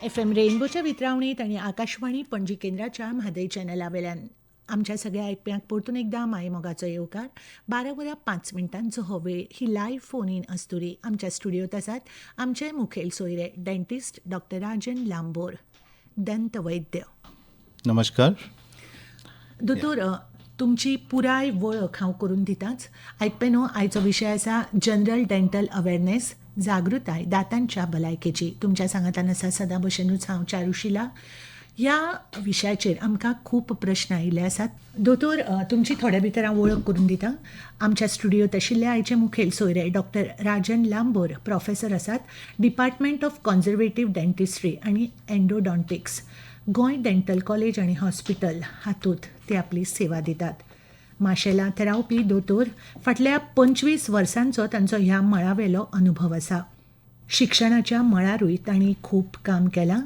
FM रेनबोच्या वितरावणीत आणि आकाशवाणी पणजी केंद्राच्या म्हादय चॅनला वेल्यान आमच्या सगळ्या ऐकप्यांक परतून एकदा मायमोगाचो येवकार 12:05 हो वेळ ही लायव्ह फोन इन अस्तुरी आमच्या स्टुडियोत आसात आमचे मुखेल सोयरे डेंटिस्ट डॉक्टर राजन लांबोर दंत वैद्य. नमस्कार दोतोर तुमची पुराय वळख हांव करून दिताच. आयकपेनो आयचो विशय आसा जनरल डेंटल अवेरनेस, जागृताय दातांच्या भलायकेची. तुमच्या सांगातान आसा सदां भशेनूच हांव चारुशिला. ह्या विशयाचेर आमकां खूब प्रश्न आयिल्ले आसात. दोतोर तुमची थोड्या भितर हांव वळख करून दितां. आमच्या स्टुडियोत आशिल्ले आयचे मुखेल सोयरे डॉक्टर राजन लांबोर प्रोफेसर आसात, डिपार्टमेंट ऑफ कॉन्झर्वेटीव डेंटिस्ट्री आनी एंडोडॉन्टिक्स, गोंय डेंटल कॉलेज आनी हॉस्पिटल हातूंत ते आपली सेवा दितात. माशेलांत रावपी दोतोर फाटल्या 25 वर्सांचो तांचो ह्या मळावेलो अनुभव आसा. शिक्षणाच्या मळारूय तांणी खूब काम केलां.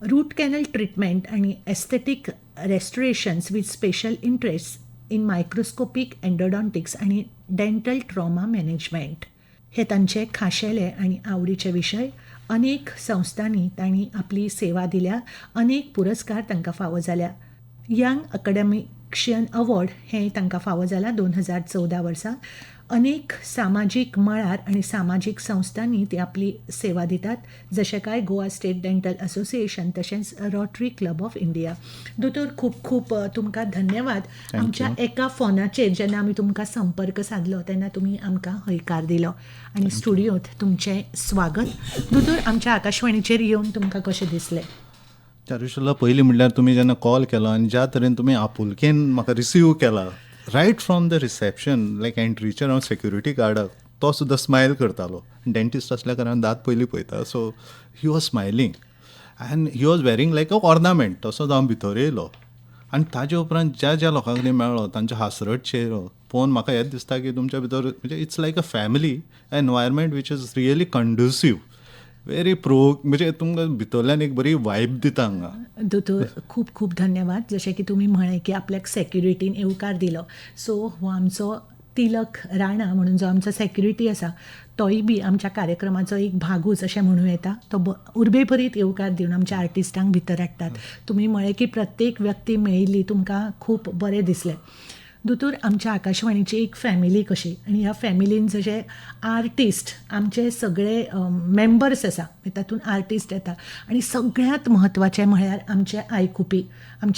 रूट कॅनल ट्रिटमेंट आनी एस्थेटीक रेस्टोरेशन्स वीथ स्पेशल इंट्रेस्ट इन मायक्रोस्कोपीक एंडोडॉन्टिक्स आनी डेंटल ट्रॉमा मॅनेजमेंट हे तांचे खाशेले आनी आवडीचे विशय. अनेक संस्थांनी तांणी आपली सेवा दिल्या, अनेक पुरस्कार तांकां फावो जाल्या. यंग अकॅडमिशियन अवॉर्ड हें तांकां फावो जालां 2014 वर्सा. अनेक सामाजीक मळार आनी सामाजीक संस्थांनी ती आपली सेवा दितात, जशें काय गोवा स्टेट डेंटल असोसिएशन तशेंच रोटरी क्लब ऑफ इंडिया. दोतोर खूब खूब तुमकां धन्यवाद. आमच्या एका फोनाचेर जेन्ना आमी तुमकां संपर्क साधलो तेन्ना तुमी आमकां हयकार दिलो आनी स्टुडियोंत तुमचें स्वागत. दोतोर आमच्या आकाशवाणीचेर येवन तुमकां कशें दिसलें? चारुशिला, पयलीं म्हणल्यार तुमी जेन्ना कॉल केलो आनी ज्या तरेन तुमी आपुलकेन म्हाका रिसीव केला, रायट फ्रॉम द रिसेप्शन, लायक एंट्रीचेर हांव सेक्युरिटी गार्डाक तो सुद्दां स्मायल करतालो. डेंटिस्ट असल्या कारणान दात पयलीं पळयता, so he was smiling and he was wearing like a ornament. तसोच हांव भितर येयलो आनी ताजे उपरांत ज्या ज्या लोकां कडेन मेळ्ळो तांचे हांसरट चेहरो पळोवन म्हाका हेंच दिसता की तुमच्या भितर म्हणजे it's like a family environment which is really conducive, very म्हणजे तुमकां भितरल्यान एक बरी वायब दिता हांगा. दोतोर खूब खूब धन्यवाद. जशें की तुमी म्हळें की आपल्याक सेक्युरिटीन येवकार दिलो, सो हो आमचो तिलक राणा म्हणून जो आमचो सेक्युरिटी आसा तोय बी आमच्या कार्यक्रमाचो एक भागूच अशें म्हणूं येता. तो उर्बेभरीत येवकार दिवन आमच्या आर्टिस्टांक भितर हाडटात. तुमी म्हळें की प्रत्येक व्यक्ती मेळिल्ली तुमकां खूब बरें दिसलें. दोतोर आमच्या आकाशवाणीची एक फॅमिली कशी, आनी ह्या फॅमिलीन जशे आर्टिस्ट आमचे सगळे मेंबर्स आसा तातूंत आर्टिस्ट येता आनी सगळ्यांत म्हत्वाचें म्हळ्यार आमचे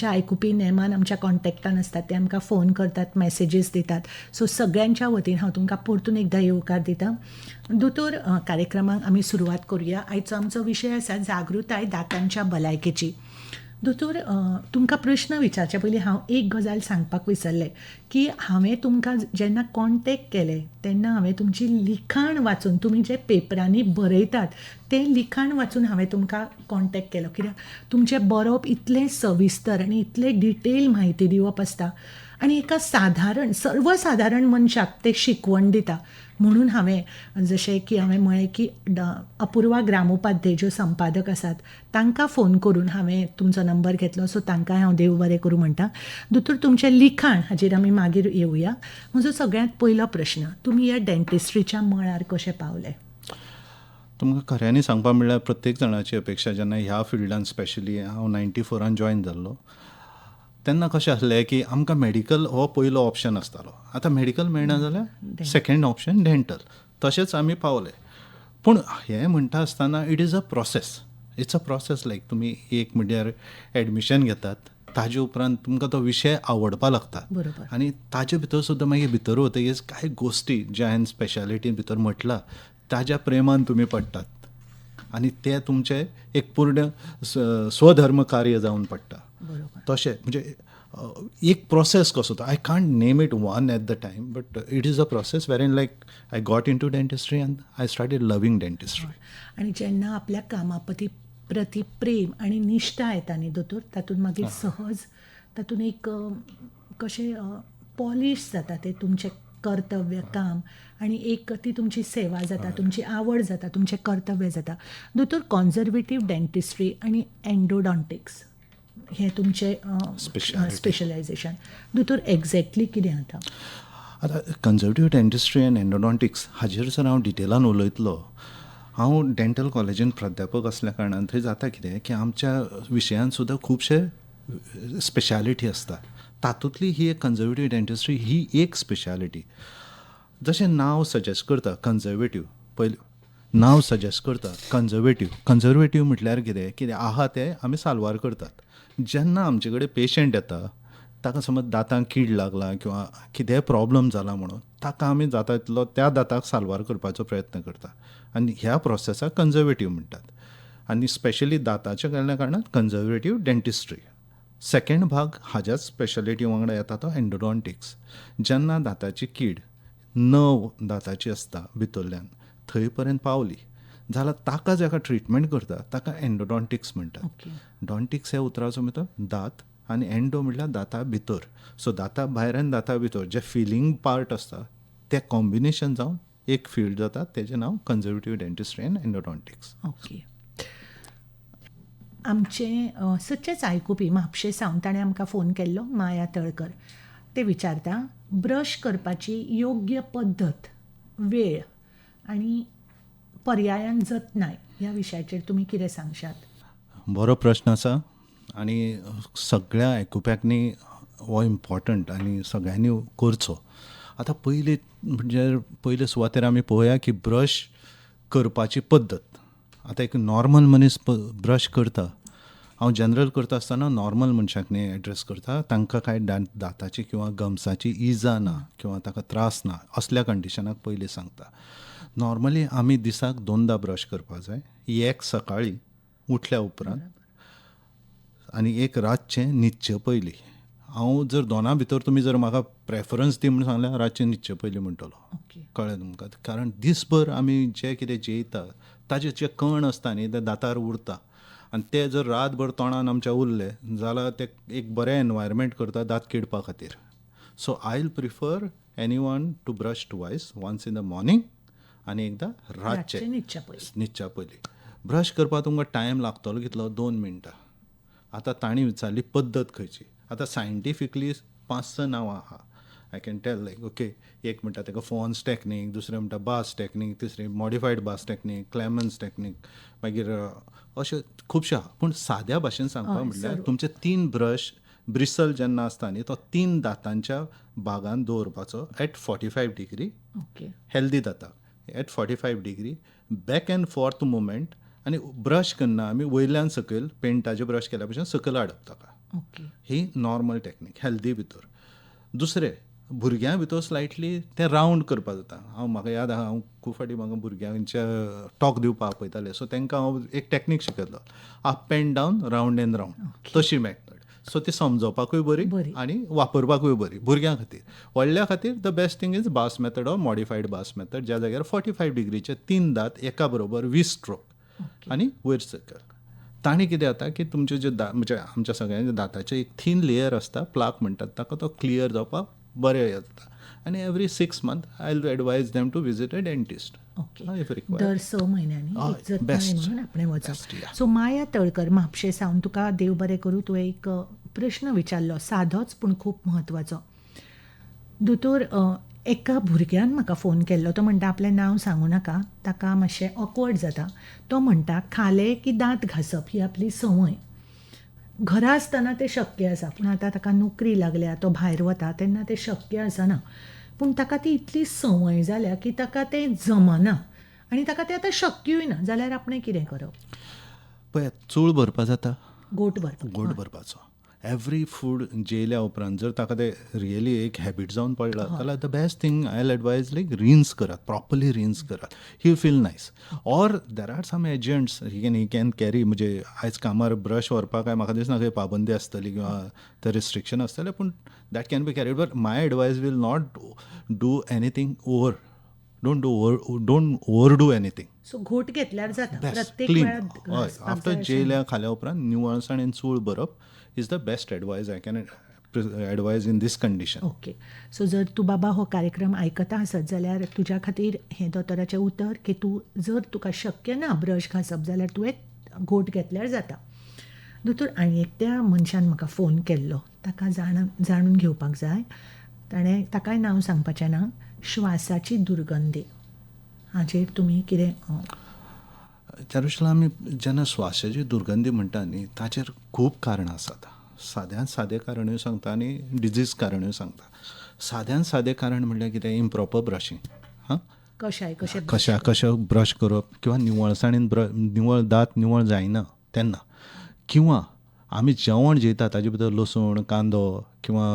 आयकुपी नेमान आमच्या कॉन्टेक्टान आसतात, ते आमकां फोन करतात, मॅसेजीस दितात. सो सगळ्यांच्या वतीन हांव तुमकां परतून एकदां येवकार दितां. दोतोर कार्यक्रमाक आमी सुरवात करुया. आयचो आमचो विशय आसा जागृताय दातांच्या भलायकेची. दोतोर तुमकां प्रश्न विचारचे पयलीं हांव एक गजाल सांगपाक विसरलें की हांवें तुमकां जेन्ना कॉन्टेक्ट केलें तेन्ना हांवें तुमची लिखाण वाचून, तुमी जे पेपरांनी बरयतात तें लिखाण वाचून हांवें तुमकां कॉन्टेक्ट केलो, कित्याक तुमचें बरोवप इतलें सविस्तर आनी इतलें डिटेल म्हायती दिवप आसता आनी एका सर्वसाधारण मनशाक तें शिकवण दिता. म्हणून हांवें जशें की हांवें म्हळें की अपुर्वा ग्रामोपाध्याय ज्यो संपादक आसात तांकां फोन करून हांवें तुमचो नंबर घेतलो, सो तांकांय हांव देव बरें करूं म्हणटा. दोतोर तुमचें लिखाण हाचेर आमी मागीर येवया. म्हजो सगळ्यांत पयलो प्रश्न, तुमी ह्या डेंटिस्ट्रीच्या मळार कशें पावले? तुमकां खऱ्यांनी सांगपाक म्हणल्यार प्रत्येक जाणाची अपेक्षा, जेन्ना ह्या फिल्डान स्पेशली हांव 94 जॉयन जाल्लो तेन्ना कशें आसलें की आमकां मेडिकल हो पयलो ऑप्शन आसतालो. आतां मेडिकल मेळना जाल्यार सेकेंड ऑप्शन डेंटल. तशेंच आमी पावले. पूण हें म्हणटा आसतना it is a process. It's a process. Like तुमी एक म्हणल्यार एडमिशन घेतात, ताजे उपरांत तुमकां तो विशय आवडपा लागता आनी ताजे भितर सुद्दां मागीर भितर वतकीर कांय गोश्टी ज्या हांवें स्पेशालिटी भितर म्हटला ताज्या प्रेमान तुमी पडटात आनी तें तुमचें एक पूर्ण स्वधर्म कार्य जावन पडटा. तशें म्हणजे एक प्रोसेस कसो तो. I can't name it one at the time, but it is a process where in like I got into dentistry and I started loving dentistry. आनी जेन्ना आपल्या कामा प्रती प्रेम आनी निश्ठा येता न्ही दोतोर, तातूंत मागीर सहज तातूंत एक कशें पॉलिश जाता तें तुमचें कर्तव्य काम आनी एक ती तुमची सेवा जाता, तुमची आवड जाता, तुमचें कर्तव्य जाता. दोतोर कॉन्झर्वेटीव डेंटिस्ट्री आनी एंडोडॉन्टिक्स हें तुमचें स्पेशलायझेशन. दोतोर एक्झॅक्टली कितें जाता? आतां कन्झर्वेटीव डेंटिस्ट्री एंड एंडोडॉन्टिक्स हाजेर जर हांव डिटेलान उलयतलो हांव डेंटल कॉलेजीन प्राध्यापक असल्या कारणान थंय जाता कितें की आमच्या विशयान सुद्दां खुबशे स्पेशालिटी आसता. तातूंतली ही एक कन्झर्वेटीव डेंटिस्ट्री ही एक स्पेशालिटी. जशें नांव सजेस्ट करता कन्झर्वेटीव, पयलीं नांव सजेस्ट करता कन्झर्वेटीव म्हटल्यार कितें आहा तें आमी साल्वार करतात. जेन्ना आमचे कडेन पेशंट येता ताका समज दांतांक कीड लागला किंवा कितेंय प्रॉब्लम जाला म्हणून ताका आमी जाता तितलो त्या दांताक साल्वार करपाचो प्रयत्न करता आनी ह्या प्रोसेसाक कन्झर्वेटीव म्हणटात. आनी स्पेशली दांताच्या केल्ल्या कारणान कन्झर्वेटीव डेंटिस्ट्री. सेकंड भाग हाज्याच स्पेशालिटी वांगडा येता तो एंडोडॉन्टिक्स. जेन्ना दांताची कीड नव दांताची आसता भितरल्यान थंय पर्यंत पावली जाल्यार ताका जाका ट्रिटमेंट करता ताका एंडोडॉन्टिक्स म्हणटात. डॉन्टिक्स ह्या उतराचो भितर दांत आनी एंडो म्हटल्यार दांता भितर. सो दांता भायर आनी दांता भितर जे फिलींग पार्ट आसता तें कॉम्बिनेशन जावन एक फील्ड जाता तेजें नांव कन्झर्वेटीव डेंटिस्ट्री एंड एंडोडॉन्टिक्स. ओके. आमचे सदचेच आयकुपी म्हापशे सावन ताणें आमकां फोन केल्लो, माया तळकर. ते विचारता ब्रश करपाची योग्य पद्दत, वेळ आनी पर्यायान जतनाय ह्या विशयाचेर तुमी कितें सांगशात? बरो प्रश्न आसा आनी सगळ्या आयकुप्याक हो इम्पॉर्टंट आनी सगळ्यांनी करचो. आतां पयले सुवातेर आमी पळोवया की ब्रश करपाची पद्दत. आतां एक नॉर्मल मनीस ब्रश करता, हांव जनरल करता आसतना नॉर्मल मनशाक एड्रेस करता, तांकां कांय दांताची किंवा गम्साची इजा ना किंवा ताका त्रास ना असल्या कंडिशनाक पयलीं सांगता. नॉर्मली आमी दिसाक 2दा ब्रश करपाक जाय. एक सकाळीं उठल्या उपरांत आनी एक रातचें न्हिदचे पयलीं. हांव जर दोनां भितर तुमी जर म्हाका प्रेफरन्स दी म्हणून सांगल्यार रातचें न्हिदचे पयलीं म्हणटलो. कळ्ळें तुमकां? कारण दिसभर आमी जें कितें जेयता ताजे जे कण आसता न्ही ते दांतार उरता आनी ते जर रातभर तोंडान आमच्या उरले जाल्यार ते एक बरें एनवायरमेंट करता दांत किडपा खातीर. So I will prefer any one to brush twice, once in the morning आनी एकदां रातचें न्हिदच्या पयलीं. ब्रश करपाक तुमकां टायम लागतलो कितलो? 2 मिनटां. आतां तांणी विचारली पद्दत खंयची. आतां सायंटिफिकली 5-6 नांवां आहा. I can tell like okay, एक म्हणटा ताका फॉन्स टॅक्नीक, दुसरें म्हणटा बास टॅक्नीक, तिसरी मॉडिफायड बास टॅक्नीक, क्लॅमन्स टॅक्नीक, मागीर अशे खुबशे आहा. पूण साद्या भाशेन सांगपाक म्हटल्यार तुमचे 3 ब्रश ब्रिसल जेन्ना आसता न्ही तो 3 दांतांच्या भागान दवरपाचो एट 45 डिग्री. हेल्दी दांताक at 45 degree back and forth movement आनी ब्रश करना आमी वयल्यान सकयल पेंटाचे ब्रश केल्या भशेन सकयल हाडप ताका. ही नॉर्मल टॅक्नीक हेल्दी भितर. दुसरें भुरग्यां भितर स्लायटली तें रावंड करपाक जाता. म्हाका याद आहा हांव खूब फावटी म्हाका भुरग्यांच्या टॉक दिवपाक पळयताले. सो तांकां हांव एक टॅक्नीक शिकयलो, up and down, round and round, तशी मेथड. सो ती समजोवपाकूय बरी आनी वापरपाकूय बरी भुरग्यां खातीर. व्हडल्या खातीर the best thing is bass method or modified bass method, ज्या जाग्यार 45 डिग्रीचे 3 दांत एका बरोबर 20 स्ट्रोक आनी वयर सकयल. तांणी कितें जाता की तुमचे जे म्हणजे आमच्या सगळ्यांच्या दांताचे एक थीन लेयर आसता, प्लाक म्हणटात ताका, तो क्लियर जावपाक बरें जाता. आनी every 6 month I will advise them to visit a dentist. दर 6 म्हयन्यांनी म्हणून आपणें वचप. सो माया तळकर म्हापशे सावन तुका देव बरें करूं. तुवें एक प्रश्न विचारलो, सादोच पूण खूब म्हत्वाचो. दोतोर, एका भुरग्यान म्हाका फोन केल्लो. तो म्हणटा आपलें नांव सांगूं नाका, ताका मातशें ऑकवर्ड जाता. तो म्हणटा खाले की दांत घासप ही आपली संवय. घरा आसतना तें शक्य आसा, पूण आतां ताका नोकरी लागल्या, तो भायर वता तेन्ना तें शक्य आसना. पूण ताका ती इतली संवय जाल्या की ताका तें जमना आनी ताका तें आतां शक्यूय ना. जाल्यार आपणें कितें करप? पळय, चूळ भरपा जाता, गोट भरपाचो. एवरी फूड जेयल्या उपरांत जर ताका तें रियली एक हॅबीट जावन पडला जाल्यार the best thing I will advise like rinse करात, प्रॉपरली रिन्स करात. He will feel nice. Or there are some agents he can carry. म्हणजे आयज कामार ब्रश व्हरपाक काय म्हाका दिसना खंय पाबंदी आसतली किंवा ते रिस्ट्रिक्शन आसतलें, पूण that can be carried. But my advise will not do anything over. Don't over do anything. So घोट घेतल्यार जाता प्रत्येक क्लीन. वेळार. आफ्टर जेयल्या खाल्या उपरांत निवळसाणेन चूळ भरप is the best advice I can advise in this condition. Okay. So जर तूं बाबा हो कार्यक्रम आयकता आसत जाल्यार तुज्या खातीर हें दोतोराचें उतर की तूं जर तुका शक्य ना ब्रश घासप जाल्यार तुवें घोट घेतल्यार जाता. दोतोर, आनी एकट्या मनशान म्हाका फोन केल्लो, ताका जाणून घेवपाक जाय. ताकाय नांव सांगपाचें ना. श्वासाची दुर्गंधी हाचेर तुमी कितें? त्यानुसार आमी जेन्ना श्वासाची दुर्गंधी म्हणटा न्ही ताचेर खूब कारणां आसात. साद्यांत सादें कारणूय सांगता आनी डिजीज कारणूय सांगता. साद्यांत सादें कारण म्हणल्यार कितें इम्प्रॉपर ब्रशींग. हां कशें ब्रश करप किंवा निवळसाणेन निवळ दांत निवळ जायना तेन्ना, किंवा आमी जेवण जेयता ताजे भितर लसूण कांदो किंवा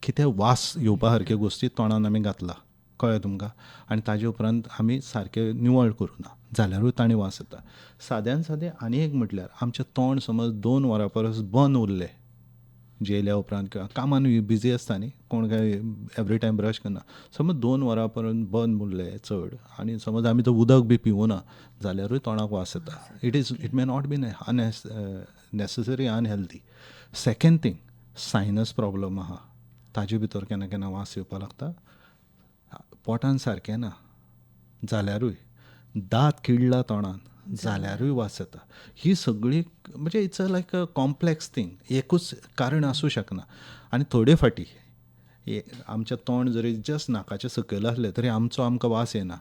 कितें वास येवपा सारक्यो गोश्टी तोंडान आमी घातला, कळ्ळें तुमकां, आनी ताजे उपरांत आमी सारके निवळ करूना जाल्यारूय तांणी वास येता. साद्यान सादें आनी एक म्हटल्यार आमचें तोंड समज 2 वरां परस बंद उरलें जेयल्या उपरांत किंवा कामान बिजी आसता न्ही, कोण काय एवरी टायम ब्रश करना, समज 2 वरां पर्यंत बंद उरलें चड आनी समज आमी तो उदक बी पिवना जाल्यारूय तोंडाक वास येता. It may not be necessary unhealthy. Second thing, sinus problem आहा ताजे भितर केन्ना केन्ना वास येवपा लागता. पोटान सारकें ना जाल्यारूय, दांत किडला तोंडान जाल्यारूय वास येता. ही सगळी म्हणजे it's like a complex thing, एकूच कारण आसूं शकना. आनी थोडे फाटी आमचें तोंड जरी जस्ट नाकाच्या सकयल आसलें तरी आमकां वास येना.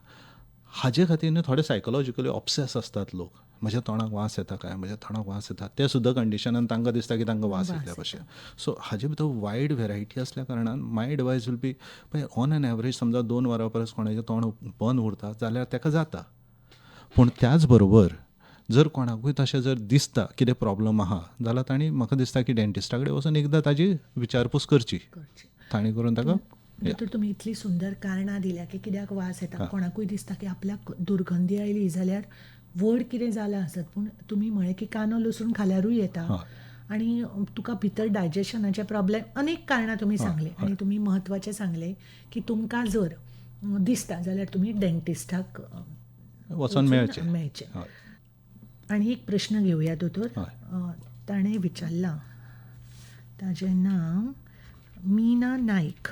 हाजे खातीर न्ही थोडे सायकोलॉजिकली ऑब्सेस आसतात लोक. म्हज्या तोंडाक वास येता काय, म्हज्या तोंडाक वास येता, ते सुद्दां कंडिशनान तांकां दिसता की तांकां वास येतल्या भशेन. सो हाजे भितर वायड व्हेरायटी आसल्या कारणान माय एडवायस वील बी, पळय ऑन एन एवरेज समजा 2 वरां परस कोणाचें तोंड बंद उरता जाल्यार ताका जाता. पूण त्याच बरोबर जर कोणाकूय तशें जर दिसता कितें प्रॉब्लम आहा जाल्यार तांणी म्हाका दिसता की डेंटिस्टा कडेन वचून एकदां ताजी विचारपूस करची. तांणी करून ताका तर तुम्ही इतली सुंदर कारणां दिल्या की कित्याक वास येता. कोणाकूय दिसता की आपल्याक दुर्गंधी आयली जाल्यार व्हड कितें जालां आसत, पूण तुमी म्हळें की कांदो लसूण खाल्यारूय येता आनी तुका भितर डायजेशनाचे प्रॉब्लेम, अनेक कारणां तुमी सांगले. आनी तुमी म्हत्वाचें सांगलें की तुमकां जर दिसता जाल्यार तुमी डेंटिस्टाक वचून मेळचें. आनी एक प्रश्न घेवया दोतोर. ताणें विचारला, ताजें नांव मीना नायक.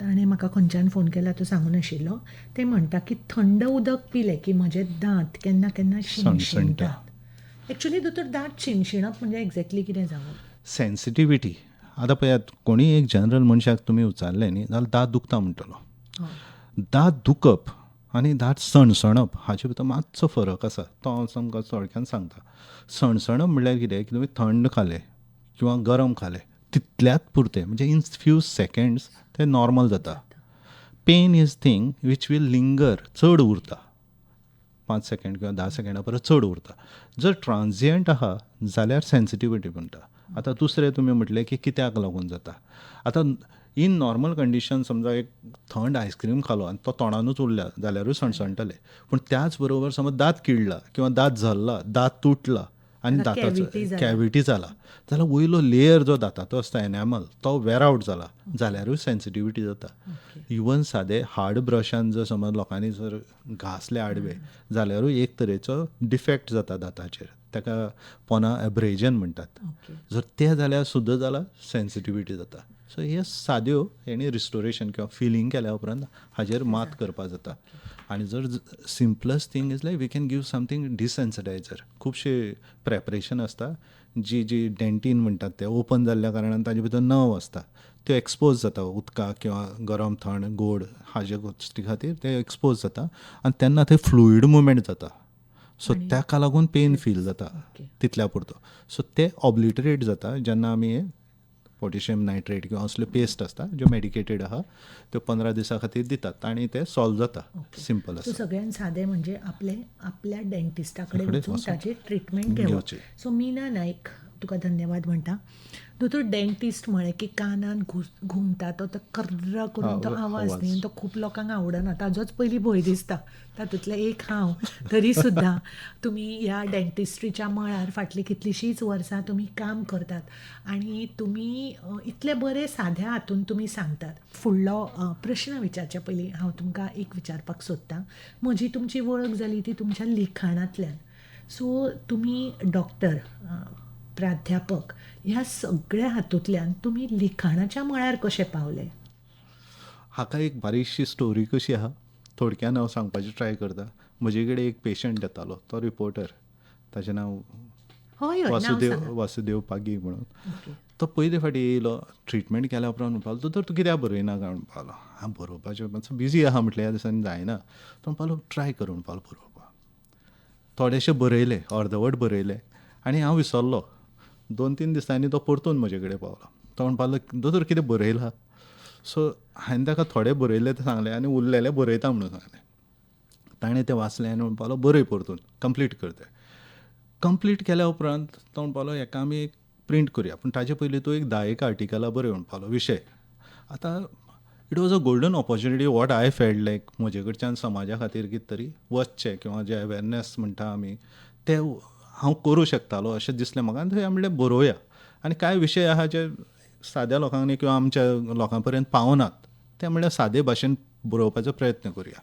ताणें म्हाका खंयच्यान फोन केला तो सांगूं नाशिल्लो. ते म्हणटा की थंड उदक पिलें की म्हजे दांत केन्ना केन्ना शिणशिणटात. एक्चुली दोतोर दांत शिणशिणप म्हणजे एक्झॅक्टली कितें जावप? सेन्सिटिविटी. आतां पळयात, कोणी एक जनरल मनशाक तुमी विचारलें न्ही जाल्यार दांत दुखता म्हणटलो. दांत दुखप आनी दांत सणसणप हाचे भितर मातसो फरक आसा. तो हांव तुमकां थोडक्यान सांगता. सणसणप म्हणल्यार कितें की तुमी थंड खालें किंवा गरम खालें तितल्यात पुरतें, म्हणजे इन फ्यू सेकंड्स तें नॉर्मल जाता. Pain is thing which will linger, चड उरता, 5 सेकंड किंवा 10 सेकंडा परस चड उरता. जर ट्रान्झियंट आहा जाल्यार सेन्सिटिविटी म्हणटा. आतां दुसरें तुमी म्हटलें की कित्याक लागून जाता. आतां इन नॉर्मल कंडिशन समजा एक थंड आयस्क्रीम खालो आनी तो तोंडानूच उरल्या जाल्यारूय सणसणटले. पूण त्याच बरोबर समज दांत किडला किंवा दांत झरला, दांत तुटला आनी दांताचो कॅविटी जाला जाल्यार वयलो लेयर जो दांताचो आसता एनॅमल तो वेर आवट जाला जाल्यारूय सेन्सिटिविटी जाता. इवन सादें हार्ड ब्रशान जर समज लोकांनी जर घासले आडवे जाल्यारूय एक तरेचो डिफेक्ट जाता दांताचेर, ताका पोना एब्रेजन म्हणटात. जर तें जाल्यार सुद्दां जाल्यार सेन्सिटिविटी जाता. सो हे साद्यो हेणी रिस्टोरेशन किंवा फिलिंग केल्या उपरांत हाजेर मात करपा जाता. आनी जर simplest thing is like we can give something desensitizer. खुबशे प्रेपरेशन आसता जी डेंटीन म्हणटात ते ओपन जाल्ल्या कारणान ताजे भितर नर्व आसता, त्यो एक्सपोज जाता उदकाक किंवा गरम थंड गोड हाजे गोश्टी खातीर ते एक्सपोज जाता आनी तेन्ना थंय फ्लुईड मुवमेंट जाता. सो ताका लागून पेन फील जाता तितल्या पुरतो. सो ते ऑब्लिटरेट जाता जेन्ना आमी पोटॅशियम नायट्रेट किंवा असल्यो पेस्ट आसता ज्यो मेडिकेटेड आहा त्यो 15 दिसां खातीर दितात आनी ते सॉल्व जाता. सिंपल आसा. सगळ्यान सादें म्हणजे आपल्या डेंटिस्टा कडेन वचून ताची ट्रिटमेंट घेवप. सो मीना नायक तुका धन्यवाद म्हणटा. दोतोर डेंटिस्ट म्हळें की कानान घुमता तो कर्र करून तो आवाज न्ही, तो खूब लोकांक आवडना. ताजोच पयलीं भंय दिसता, तातूंतले एक हांव. तरी सुद्दां तुमी ह्या डेंटिस्ट्रीच्या मळार फाटलीं कितलींशींच वर्सां तुमी काम करतात आनी तुमी इतले बरे साद्या हातून तुमी सांगतात. फुडलो प्रश्न विचारचे पयलीं हांव तुमकां एक विचारपाक सोदतां. म्हजी तुमची वळख जाली ती तुमच्या लिखाणांतल्यान. सो तुमी डॉक्टर, प्राध्यापक ह्या सगळ्या हातूंतल्यान तुमी लिखाणाच्या मळार कशे पावले? हाका एक बारीकशी स्टोरी कशी आहा, थोडक्यान हांव सांगपाची ट्राय करता. म्हजे कडेन एक पेशंट येतालो, तो रिपोर्टर, ताचें नांव वासुदेव पागी म्हणून. तो पयले फाटी येयलो, ट्रिटमेंट केल्या उपरांत म्हणपालो दोतोर तूं कित्याक बरयना काय म्हणपालो. हांव बरोवपाचें मातसो बिजी आहा म्हटलें ह्या दिसांनी जायना. तो म्हणपालो ट्राय कर म्हणपालो बरोवपाक. थोडेशे बरयले, अर्दवट बरयले आनी हांव विसरलो. 2-3 दिसांनी तो परतून म्हजे कडेन पावलो. तो म्हणपालो, दोतोर कितें बरयलां? सो हांवें ताका थोडे बरयले ते सांगले आनी उरलेले बरयता म्हणून सांगलें. ताणें तें वाचलें आनी म्हणपालो बरय परतून, कंप्लीट कर तें. कंप्लीट केल्या उपरांत तो म्हणपालो हेका आमी एक प्रिंट करुया, पूण ताचे पयलीं तूं एक 10 आर्टिकलां बरय म्हणपालो विशय. आतां it was a golden opportunity what I felt like म्हजे कडच्यान समाजा खातीर कितें तरी वचचें किंवा जे अवेरनेस म्हणटा आमी ते हांव करूं शकतालो अशें दिसलें म्हाका. आनी थंय हांवें म्हणलें बरोवया. आनी कांय विशय आहा जे साद्या लोकांक न्ही किंवा आमच्या लोकां पर्यंत पावनात ते म्हणल्यार सादे भाशेन बरोवपाचो प्रयत्न करुया.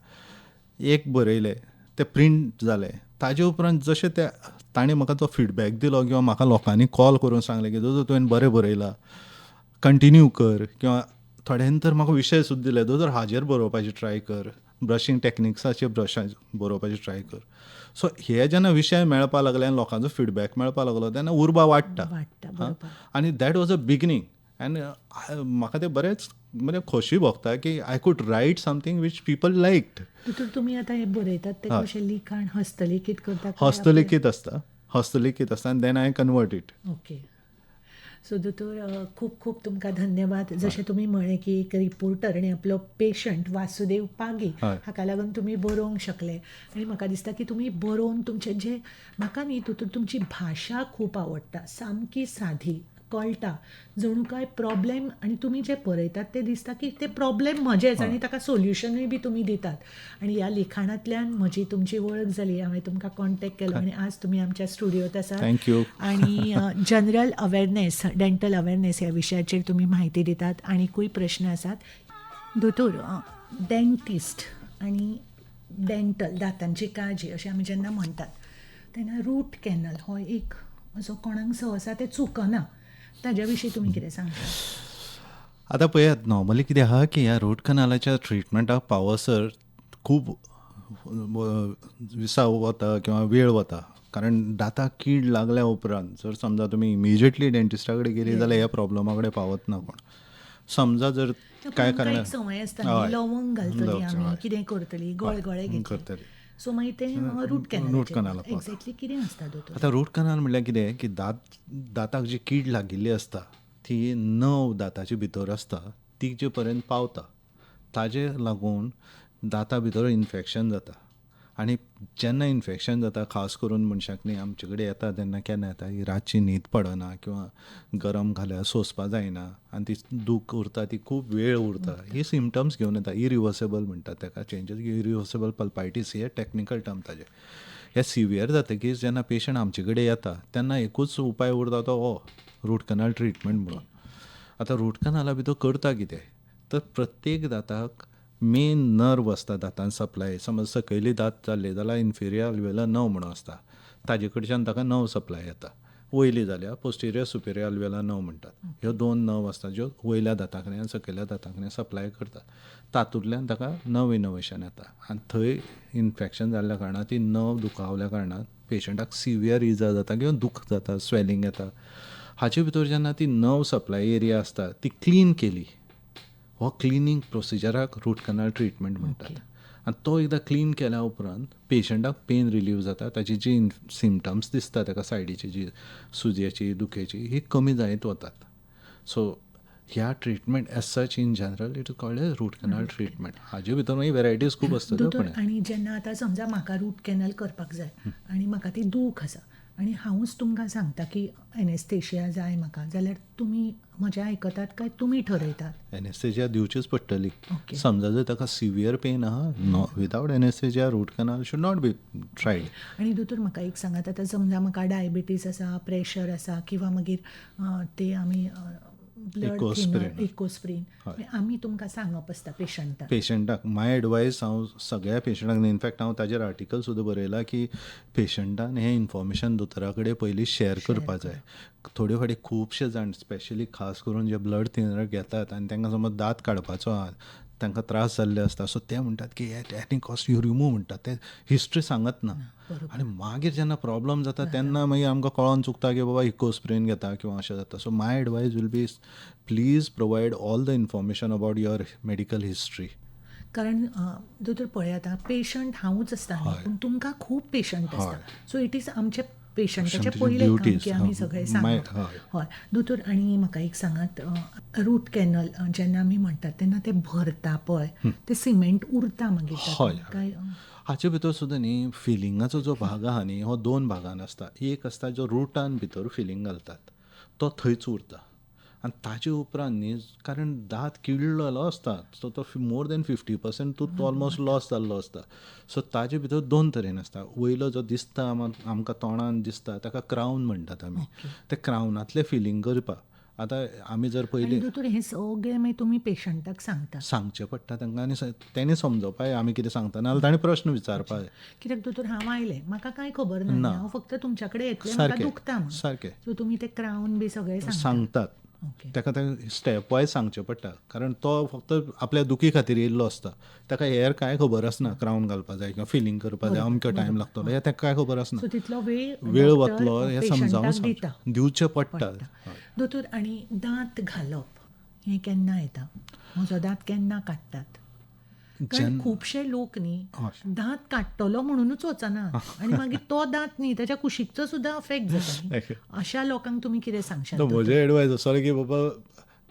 एक बरयलें, तें प्रिंट जालें. ताजे उपरांत जशें ते ताणें म्हाका तो फिडबॅक दिलो किंवा म्हाका लोकांनी कॉल करून सांगलें की दोतोर तुवें बरें बरयलां, कंटिन्यू कर. किंवा थोड्यांनी तर म्हाका विशय सुद्दां दिले, दोतोर हाजेर बरोवपाचें ट्राय कर, ब्रशींग टॅक्निक्साचेर बरोवपाचें ट्राय कर. सो हे जेन्ना विशय मेळपा लागले आनी लोकांचो फिडबॅक मेळपा लागलो तेन्ना उर्बा वाडटा. बरोबर. आनी दॅट वॉज अ बिगिनींग. आनी म्हाका तें बरेंच म्हणजे खोशी भोगता की I could write something which people liked. दोतोर तुमी आतां हे बरयतात ते कशें लिखाण हस्तलिखीत करता काय हस्तलिखीत आसता आनी then I convert it. Okay. So दोतोर खूब खूब तुमकां धन्यवाद. जशें तुमी म्हळें की एक रिपोर्टर आनी आपलो पेशंट वासुदेव पागी हय. हाका लागून तुमी बरोवंक शकले. आनी म्हाका दिसता की तुमी बरोवन तुमचें जें म्हाका न्ही दोतोर तुमची भाशा खूब आवडटा, सामकी सादी, कळटा. जणू काय प्रॉब्लेम आनी तुमी जे बरयतात ते दिसता की ते प्रॉब्लेम म्हजेच आनी ताका सोल्युशनूय बी तुमी दितात. आनी ह्या लिखाणांतल्यान म्हजी तुमची वळख जाली. हांवें तुमकां कॉन्टॅक्ट केलो आनी आज तुमी आमच्या स्टुडियोंत आसात. थँक्यू. आणि जनरल अवेरनेस, डेंटल अवेरनेस ह्या विशयाचेर तुमी म्हायती दितात. आनीकूय प्रश्न आसात. दोतोर, डेंटिस्ट आनी डेंटल दातांची काळजी अशें आमी जेन्ना म्हणटात तेन्ना रूट कॅनल हो एक असो कोणाक सहसा तें चुकना. ताज्या विशीं तुमी कितें सांगता? आतां पळयात, नॉर्मली कितें आहा की ह्या रूट कनालाच्या ट्रिटमेंटाक पावसर खूब विसाव वता किंवा वेळ वता. कारण दाताक कीड लागल्या उपरांत जर समजा तुमी इमिजिएटली डेंटिस्टा कडेन गेली जाल्यार ह्या प्रॉब्लमा कडेन पावत ना कोण. समजा जर काय ताका कारण एक संवय आसता न्ही, लवंग घालतली आमी, कितें करतली, गळे घेतली. करतली. सो मागीर तें रूट कॅनल एक्झॅक्टली कितें आसता दोतोर? आतां रूट कनाल म्हणल्यार कितें की दाताक जी कीड लागिल्ली आसता ती नव दाताच्या भितर आसता ती जे पर्यंत पावता. ताजे लागून दाता भितर इन्फेक्शन जाता. आनी जेन्ना इन्फेक्शन जाता, खास करून मनशाक न्ही आमचे कडेन येता तेन्ना केन्ना येता ही रातची न्हीद पडना किंवा गरम घाल्यार सोंसपा जायना आनी ती दूख उरता ती खूब वेळ उरता. ही सिमटम्स घेवन येता. इरिवर्सेबल म्हणटात ताका, चेंजीस इरिवर्सेबल पल्पायटीस हे टॅक्निकल टर्म ताजे. हे सिवियर जातकीर जेन्ना पेशंट आमचे कडेन येता तेन्ना एकूच उपाय उरता तो हो रूट कनाल ट्रिटमेंट म्हणून. आतां रूट कनाला भितर करता कितें तर प्रत्येक दाताक मेन नर्व आसता दातान सप्लाय. समज सकयली दात जाल्ले जाल्यार इन्फिरियर अल्वेलर नर्व म्हणून आसता, ताजे कडच्यान ताका नर्व सप्लाय येता. वयली जाल्यार पोस्टिरियर सुपेरियर अल्वेलर नर्व म्हणटात. ह्यो 2 नर्व आसता ज्यो वयल्या दाताकडेन आनी सकयल्या दाताकडेन सप्लाय करतात. तातूंतल्यान ताका नर्व इनोवेशन येता आनी थंय इन्फेक्शन जाल्ल्या कारणान ती नर्व दुखावल्या कारणान पेशंटाक सिवियर इजा जाता किंवा दूख जाता, स्वेलिंग येता. हाचे भितर जेन्ना ती नर्व सप्लाय एरिया आसता ती क्लीन केली, हो क्लिनींग प्रोसिजराक रूट कनाल ट्रिटमेंट म्हणटात. आनी तो एकदां क्लीन केल्या उपरांत पेशंटाक पेन रिलीव जाता. ताची जी सिमटम्स दिसता ताका सायडीची जी सुजयेची दुखेची ही कमी जायत वतात. सो ह्या treatment as such in general it is called as root canal treatment. हाजे भितर मागीर वेरायटीज खूब आसतात. दोतोर, आनी जेन्ना आतां समजा म्हाका रूट कॅनल करपाक जाय आनी म्हाका ती दूख आसा आनी हांवूच तुमकां सांगता की एनेस्थेशिया जाय म्हाका, जाल्यार तुमी म्हजें आयकतात काय तुमी ठरयतात? एनेस्थेजिया दिवचीच पडटली. ओके. समजा जर ताका सिवियर पेन आहा, without anaesthesia root canal should not be tried. आनी दोतोर म्हाका एक सांगात, आतां समजा म्हाका डायबिटीस आसा, प्रेशर आसा किंवा मागीर ते आमी ब्लड इकोस्प्रीन आमी तुमकां सांगप आसता पेशंटाक. माय एडवायस हांव सगळ्या पेशंटाक, इनफॅक्ट हांव ताजेर आर्टिकल सुद्दां बरयलां की पेशंटान हें इन्फॉर्मेशन दोतोरा कडेन पयलीं शेअर करपाक जाय. थोडे फावटी खुबशे जाण स्पेशली खास करून जे ब्लड थिनर घेतात आनी तांकां समज दात काडपाचो आहा, तांकां त्रास जाल्ले आसता, सो ते म्हणटात की एनी कॉस्ट यू रिमूव म्हणटात. ते हिस्ट्री सांगत ना आनी मागीर जेन्ना प्रॉब्लम जाता तेन्ना मागीर आमकां कळोन चुकता की बाबा इकोस्प्रीन घेता किंवा अशें जाता. So my advice will be please provide all the information about your medical history. कारण दोतोर पळय आतां पेशंट हांवूच आसता न्ही, हय. पूण तुमकां खूब पेशंट आसता, हय. सो इट इज आमचे पेशंटाचे पेशंटाची पयलें काम duties, की आमी सगळें सांगप. हय. हय दोतोर, आनी म्हाका एक सांगात, रूट कॅनल जेन्ना आमी म्हणटात तेन्ना ते भरता पळय, ते सिमेंट उरता मागीर तातूंत, हय. काय? हाचे भितर सुद्दां न्ही फिलिंगाचो जो भाग आहा न्ही हो 2 भागान आसता. एक आसता जो रुटान भितर फिलिंग घालतात, तो थंयच उरता. आनी ताचे उपरांत न्ही, कारण दांत किळ्ळलो आसता, सो तो more than 50% tooth almost loss जाल्लो आसता. सो ताचे भितर 2 तरेन आसता. वयलो जो दिसता आमकां तोंडान दिसता ताका क्रावन म्हणटात आमी. ते क्रावनांतले फिलिंग करपाक आतां आमी जर आनी पयलीं दोतोर हें सगळें मागीर तुमी पेशंटाक सांगता, सांगचें पडटा तांकां, आनी तेणी समजोवपाक जाय आमी कितें सांगता, नाजाल्यार ताणें प्रश्न विचारपाक जाय. कित्याक दोतोर हांव आयलें, म्हाका कांय खबर ना, ना. हांव फक्त तुमच्या कडेन येतलें, म्हाका सारकें, दुखता म्हणून, सारकें. सो तुमी ते क्रावन बी सगळें सांगता. सांगतात. ओके. ताका ते स्टेप वायज सांगचें पडटा, कारण तो फक्त आपल्या दुखी खातीर येयल्लो आसता. ताका हेर कांय खबर आसना, क्रावन घालपाक जाय किंवा फिलिंग करपाक जाय, अमको टायम लागतलो हें ताका कांय खबर आसना. सो तितलो वेळ वेळ डॉक्टर वतलो हें पेशंटाक समजावन दिता. दिवचें पडटा. दोतोर, आनी दांत घालप हें केन्ना येता? म्हजो दांत केन्ना काडटात? कारण खुबशे लोक न्ही दांत काडटलो म्हणूनच वचना, आनी मागीर तो दांत न्ही ताच्या कुशीकचो सुद्दां अफेक्ट जाता न्ही. अशा लोकांक तुमी कितें सांगशात? म्हजें एडवायस असो की बाबा,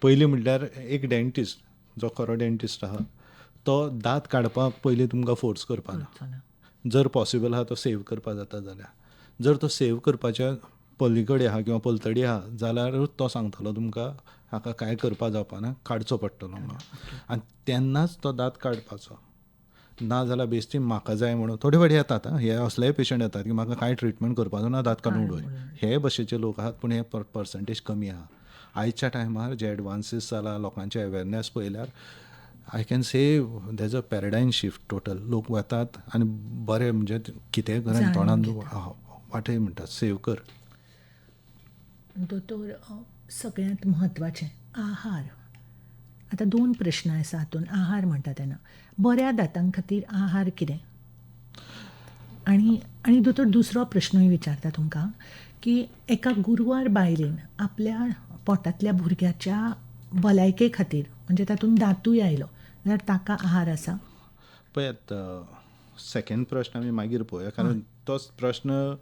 पयलीं म्हणल्यार एक डेंटिस्ट जो खरो डेंटिस्ट आहा तो दांत काडपाक पयलीं तुमकां फोर्स करपाना. चला. जर पॉसिबल आहा तो सेव करपाक जाता जाल्यार, जर तो सेव करपाच्या पलीकडे आहा किंवा पलतडी आहा जाल्यारूच तो सांगतलो तुमकां हाका कांय करपा जावपाना, काडचो पडटलो म्हणून. आनी तेन्नाच तो दांत काडपाचो. ना जाल्यार बेश्टी म्हाका जाय म्हणून थोडे फावटी येतात, हे असलेय पेशंट येतात की म्हाका कांय ट्रिटमेंट करपाचो ना, दांत काडून उडय. हे भशेचे लोक आहात, पूण हे पर्संटेज कमी आहा. आयच्या टायमार जे एडवान्सीस जाला, लोकांचे अवेरनेस पळयल्यार I can say there is a paradigm shift total. लोक वतात आनी बरें म्हणजे कितेंय करून तोंडान वाटय म्हणटात सेव कर. दोतोर, सगळ्यांत म्हत्वाचें आहार. आतां 2 प्रश्न आसा हातूंत. आहार म्हणटा तेन्ना बऱ्या दांतां खातीर आहार कितें? आनी दोतोर, दुसरो प्रश्नूय विचारता तुमकां की एका गुरवार बायलेन आपल्या पोटांतल्या भुरग्याच्या भलायके खातीर, म्हणजे तातूंत दांतूय आयलो, जाल्यार ताका आहार आसा? पळयात, सेकंड प्रश्न आमी मागीर पळोवया, कारण तोच प्रश्न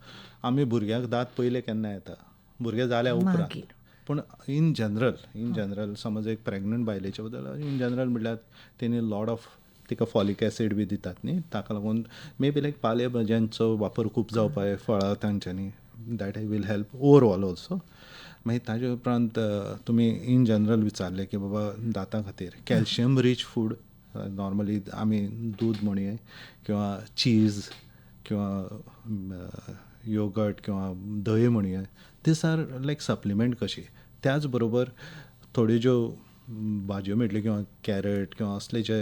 आमी भुरग्याक दांत पयले केन्ना येता, भुरगें जाल्या उपरांत. मागीर. पूण इन जनरल समज एक प्रेग्नंट बायलेच्या बद्दल इन जनरल म्हणल्यार तेणी लॉट ऑफ तिका फॉलीक एसीड बी दितात न्ही, ताका लागून मे बी लायक पाले भाजयांचो वापर खूब जावपाक जाय, फळां तांच्यांनी, that will help overall also. मागीर ताजे उपरांत तुमी इन जनरल विचारलें की बाबा दांतां खातीर कॅल्शियम रीच फूड, नॉर्मली आमी दूद म्हणया किंवा चीज किंवा योगर्ट किंवा दही म्हणया, दीस आर लायक सप्लिमेंट कशी. त्याच बरोबर थोड्यो ज्यो भाजयो मेळटल्यो किंवा कॅरट किंवा असले जे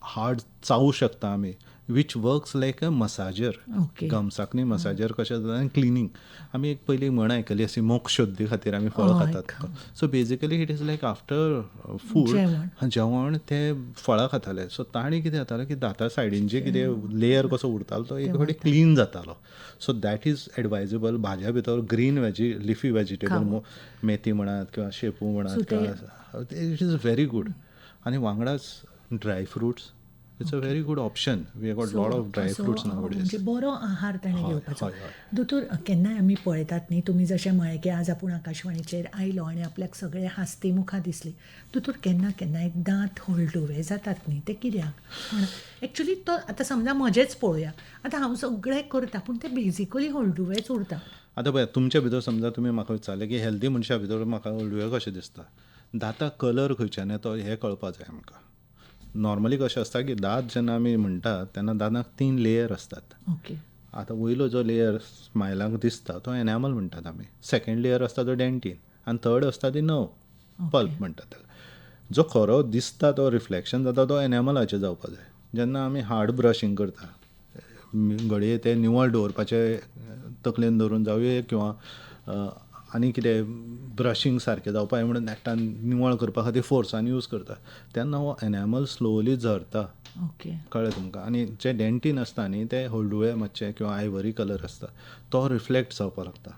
हार्ड चावू शकता आमी, which works like a massager. Okay. गम्साक न्ही मसाजर कशें जाता, आनी क्लिनींग. आमी एक पयलीं म्हण आयकली अशी मोग शुद्धी खातीर आमी फळां खातात. So basically it is like after food जेवण ते फळां खाताले. सो ताणी कितें जातालें की दांता सायडीन जे कितें लेयर कसो उरतालो तो एक फावटी क्लीन जातालो. So that is advisable. भाज्या भितर ग्रीन लिफी वेजिटेबल, मेथी म्हणात किंवा शेपू म्हणात, इट इज व्हेरी गूड. आनी वांगडाच dry fruits, it's a very good option. We have got lot of dry fruits nowadays. म्हणजे बरो आहार ताणें घेवपाचो. दोतोर, केन्नाय आमी पळयतात न्ही, तुमी जशें म्हळें की आज आपूण आकाशवाणीचेर आयलो आनी आपल्याक सगळे हास्ती मुखां दिसली. दोतोर, केन्ना केन्नाय दांत हळडुवे जातात न्ही, ते कित्याक? एक्चुली तो आतां समजा म्हजेंच पळोवया, आतां हांव सगळें करता पूण ते बेजिकली हळडुवेच उरता. आतां पळय, तुमच्या भितर समजा तुमी म्हाका विचारलें की हेल्दी मनशा भितर म्हाका हळडुवे कशें दिसता, दांताक कलर खंयच्यान येतो हें कळपाक जाय आमकां. नॉर्मली कशें आसता की दांत जेन्ना आमी म्हणटात तेन्ना दांताक 3 लेयर आसतात. ओके. आतां वयलो जो लेयर स्मायलाक दिसता तो एनॅमल म्हणटात आमी, सेकंड लेयर आसता तो डेंटीन, आनी थर्ड आसता ती नर्व, पल्प म्हणटात ताका. जो खरो दिसता तो रिफ्लेक्शन जाता तो एनॅमलाचें जावपाक जाय. जेन्ना आमी हार्ड ब्रशींग करता, घडये ते निवळ दवरपाचे तकलेन धरून जावं किंवा आनी कितें ब्रशींग सारकें जावपा जाय म्हणून नेटान निवळ करपा खातीर फोर्सान यूज करता, तेन्ना हो एनॅमल स्लोली झरता. ओके. कळ्ळें तुमकां. आनी जे डेंटीन आसता न्ही ते हळडुवे मातशे किंवा आयवरी कलर आसता तो रिफ्लेक्ट जावपाक लागता.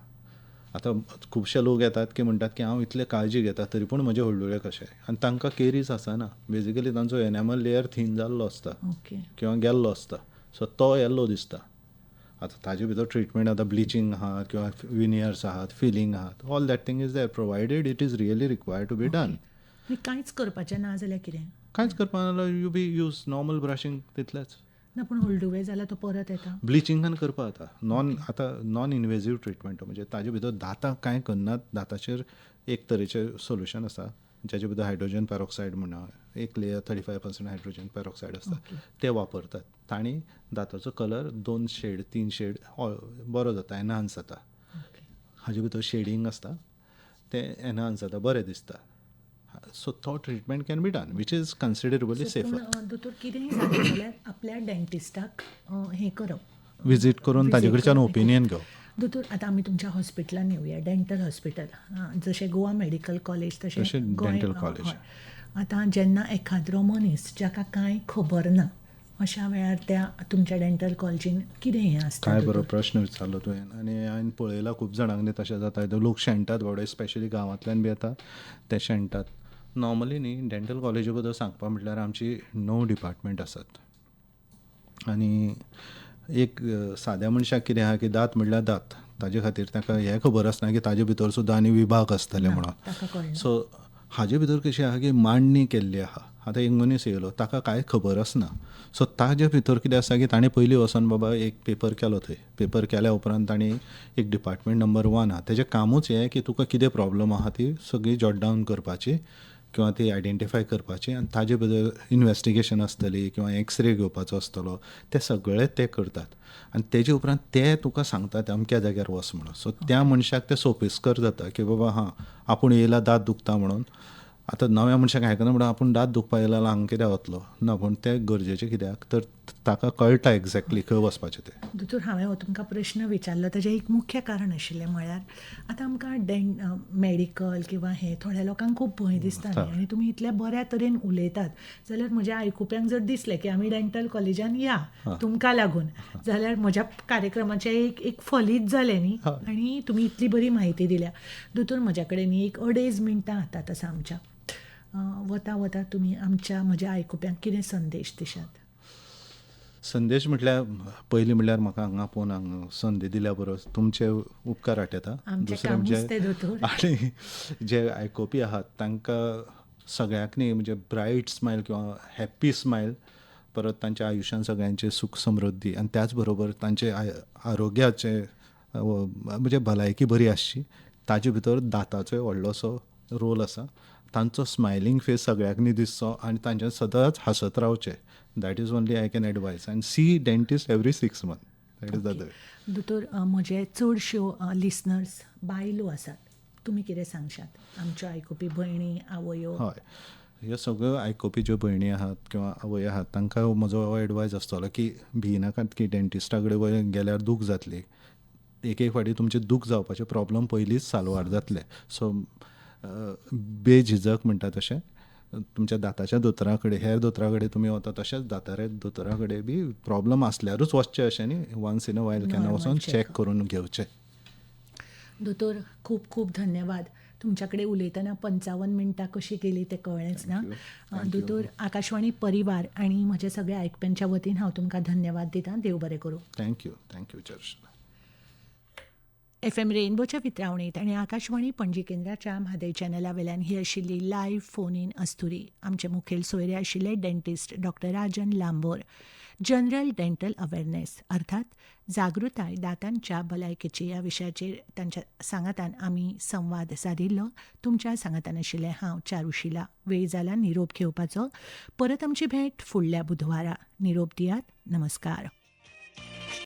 आतां खुबशे लोक येतात की म्हणटात की हांव इतले काळजी घेता तरी पूण म्हजे हळडुळे कशे आनी तांकां केरीज आसना. बेजिकली तांचो एनेमल लेयर थीन जाल्लो आसता ओके. किंवा गेल्लो आसता, सो तो येल्लो दिसता. आतां ताजे भितर ट्रिटमेंट आतां ब्लिचींग आहात किंवा विनियर्स आहात, फिलिंग आहात, all that thing is there provided it is really required to be done. मी कांयच करपाचें ना जाल्यार कितें? कांयच करपा नाजाल्यार you be use normal brushing तितलेंच. ना पूण हळडुवे जाल्यार तो परत येता. ब्लिचिंगान करपा आतां नॉन इन्वेजीव ट्रिटमेंट म्हणजे ताजे भितर दातां कांय करनात. दाताचेर एक तरेचें सोल्युशन आसा जाचे भितर हायड्रोजन पेरॉक्सायड म्हणा, एक लेयर 35% हायड्रोजन पेरॉक्सायड आसता, ते वापरतात. तांणी दाताचो कलर 2 शेड 3 शेड बरो जाता, एनहान्स जाता. हाजे भितर शेडींग आसता, तें एनहान्स जाता, बरें दिसता. सो तो treatment can be done which is considerably safer. पूण दोतोर कितेंय जालें जाल्यार आपल्या डेंटिस्टाक हें करप, विजीट करून ताजे कडच्यान ओपिनियन घेवप. दोतोर आतां आमी तुमच्या हॉस्पिटलान येवया, डेंटल हॉस्पिटल, जशें गोवा मेडिकल कॉलेज तशें dental college. आतां जेन्ना एखाद्रो मनीस जाका कांय खबर ना अशा वेळार त्या तुमच्या डेंटल कॉलेजीन कितें हें आसता? काय बरो प्रश्न विचारलो तुवें. आनी हांवें पळयलां खूब जाणांक न्ही तशें जाता. लोक शेणटात बाबडे, स्पेशली गांवांतल्यान बी येतात ते शेणटात. नॉर्मली न्ही डेंटल कॉलेजी बद्दल सांगपा म्हटल्यार आमची 9 डिपार्टमेंट आसात. आनी एक साद्या मनशाक कितें आहा की दात म्हणल्यार दात, ताजे खातीर ताका हें खबर आसना की ताजे भितर सुद्दां आनी विभाग आसतले म्हणून. ताका कळना. सो हाजे भितर कशी आहा की मांडणी केल्ली आहा. आतां एक मनीस येयलो, ताका कांय खबर आसना. सो ताजे भितर कितें आसा की ताणें पयलीं वचोन बाबा एक पेपर केलो थंय. पेपर केल्या उपरांत ताणें एक डिपार्टमेंट नंबर 1 आहा, तेजें कामूच हें की तुका कितें प्रॉब्लम आहा ती सगळी जॉट डावन करपाची किंवा ती आयडेंटिफाय करपाची आनी ताजे भितर इन्वेस्टिगेशन आसतली किंवा एक्सरे घेवपाचो आसतलो, ते सगळे ते करतात. आनी तेजे उपरांत ते तुका सांगतात अमक्या जाग्यार वच म्हणून. सो त्या मनशाक तें सोपीस्कर जाता की बाबा हां आपूण येयला दात दुखता म्हणून. आतां नव्या मनशाक आयकना म्हणून आपूण दात दुखपा येयला जाल्यार हांगा कित्याक वतलो ना, पूण तें गरजेचें कित्याक तर ताका कळटा एक्झॅक्टली खंय वचपाचें तें. दोतोर हांवें हो तुमकां प्रश्न विचारलो ताजें एक मुख्य कारण आशिल्लें म्हळ्यार आतां आमकां मेडिकल किंवा हें थोड्या लोकांक खूब भंय दिसता न्ही, आनी तुमी इतल्या बऱ्या तरेन उलयतात जाल्यार म्हज्या आयकुप्यांक जर दिसलें की आमी डेंटल कॉलेजान या तुमकां लागून जाल्यार म्हज्या कार्यक्रमाचें एक फलीत जालें न्ही. आनी तुमी इतली बरी म्हायती दिल्या. दोतोर म्हज्या कडेन न्ही एक 2.5 मिनटां आतां आसा आमच्या. वता वता तुमी म्हज्या आयकुप्यांक कितें संदेश दिशात? संदेश म्हटल्यार पयलीं म्हटल्यार म्हाका हांगा पोवन हांगा संदी दिल्या परस तुमचे उपकार आठयता. दुसरें म्हणजे आनी जे आयकुपी आहात तांकां सगळ्यांक न्ही म्हणजे ब्रायट स्मायल किंवा हॅप्पी स्मायल, परत तांच्या आयुश्यान सगळ्यांचे सुख समृद्धी आनी त्याच बरोबर तांचे आरोग्याचे म्हणजे भलायकी बरी आसची. ताजे भितर दाताचोय व्हडलोसो रोल आसा. तांचो स्मायलींग फेस सगळ्यांक न्ही दिसचो आनी तांचे सदांच हांसत रावचें. That is only I can advise and see dentist every 6 months. That is the way. दोतोर म्हजे चडश्यो लिसनर्स बायलो आसात, तुमी कितें सांगशात आमच्यो आयकुपी भयणी आवयो? हय, ह्यो सगळ्यो आयकुपी ज्यो भयणी आहात किंवा आवय आहात तांकां म्हजो हो एडवायज आसतलो की भिनाकात की डेंटिस्टा कडेन गेल्यार दूख जातली. एक फावटी तुमचें दूख जावपाचे प्रॉब्लम पयलींच साल्वार जातले. सो बेझिजक म्हणटा तशें तुमच्या दाताच्या दोतोरा कडेन, हेर दोतोरा कडेन तुमी वता तशेंच दातारे दोतोरा कडेन बी प्रॉब्लम आसल्यारूच वचचें अशें न्ही. वन्स इन अ वायल केन्ना वचून चॅक करून घेवचें. दोतोर खूब खूब धन्यवाद. तुमच्या कडेन उलयतना 55 मिनटां कशी गेली तें कळ्ळेंच ना. दोतोर, आकाशवाणी परिवार आनी म्हज्या सगळ्या आयकप्यांच्या वतीन हांव तुमकां धन्यवाद दितां. देव बरें करूं. Thank you church. FM रेनबोच्या वितरावणीत आनी आकाशवाणी पणजी केंद्राच्या म्हादय चॅनला वेल्यान ही आशिल्ली लायव्ह फोन इन अस्तुरी. आमचे मुखेल सोयरे आशिल्ले dentist doctor Rajan Lambor. General dental awareness अर्थात जागृताय दातांच्या भलायकेची ह्या विशयाचेर तांच्या सांगातान आमी संवाद सादिल्लो. तुमच्या सांगातान आशिल्लें हांव चारुशिला. वेळ जाला निरोप घेवपाचो. परत आमची भेट फुडल्या बुधवारा. निरोप दियात. नमस्कार.